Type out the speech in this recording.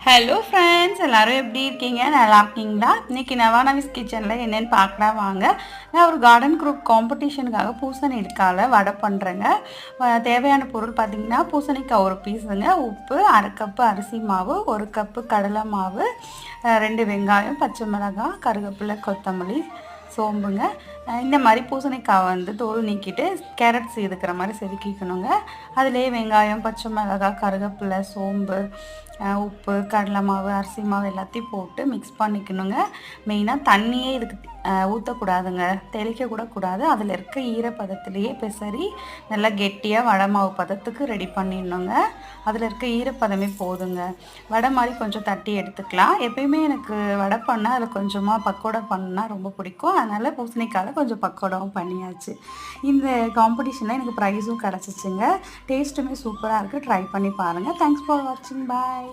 Hello friends, எல்லோரும் எப்படி இருக்கீங்க? நல்லா இருக்கீங்களா? இன்றைக்கி நவானவிஸ் கிச்சனில் என்னென்னு பார்க்கலாம் வாங்க. நான் ஒரு கார்டன் குரூப் காம்படிஷனுக்காக பூசணிக்காயில் வடை பண்ணுறேங்க. தேவையான பொருள் பார்த்திங்கன்னா, பூசணிக்காய் ஒரு பீஸுங்க, உப்பு, அரை கப்பு அரிசி மாவு, ஒரு கப்பு கடலை மாவு, 2 வெங்காயம், பச்சை மிளகாய், கருவேப்பிலை, கொத்தமல்லி, சோம்புங்க. இந்த மாதிரி பூசணிக்காய் தோல் நீக்கிட்டு கேரட் செதுக்கிற மாதிரி செதுக்கிக்கணுங்க. அதிலே வெங்காயம், பச்சை மிளகாய், கருவேப்பிலை, சோம்பு, உப்பு, கடலை மாவு, அரிசி மாவு எல்லாத்தையும் போட்டு மிக்ஸ் பண்ணிக்கணுங்க. மெயினாக தண்ணியே இதுக்கு ஊற்றக்கூடாதுங்க, தெளிக்கக்கூட கூடாது. அதில் இருக்க ஈரப்பதத்துலேயே பெசரி நல்லா கெட்டியாக வடை மாவு பதத்துக்கு ரெடி பண்ணிடணுங்க. அதில் இருக்க ஈரப்பதமே போதுங்க. வடை மாதிரி கொஞ்சம் தட்டி எடுத்துக்கலாம். எப்பயுமே எனக்கு வடை பண்ணால் அதில் கொஞ்சமாக பக்கோடா பண்ணால் ரொம்ப பிடிக்கும். அதனால் பூசணிக்காயில் கொஞ்சம் பக்கோடாவும் பண்ணியாச்சு. இந்த காம்படிஷனில் எனக்கு ப்ரைஸும் கிடச்சிச்சுங்க. டேஸ்ட்டுமே சூப்பராக இருக்குது. ட்ரை பண்ணி பாருங்கள். தேங்க்ஸ் ஃபார் வாட்சிங். பாய்.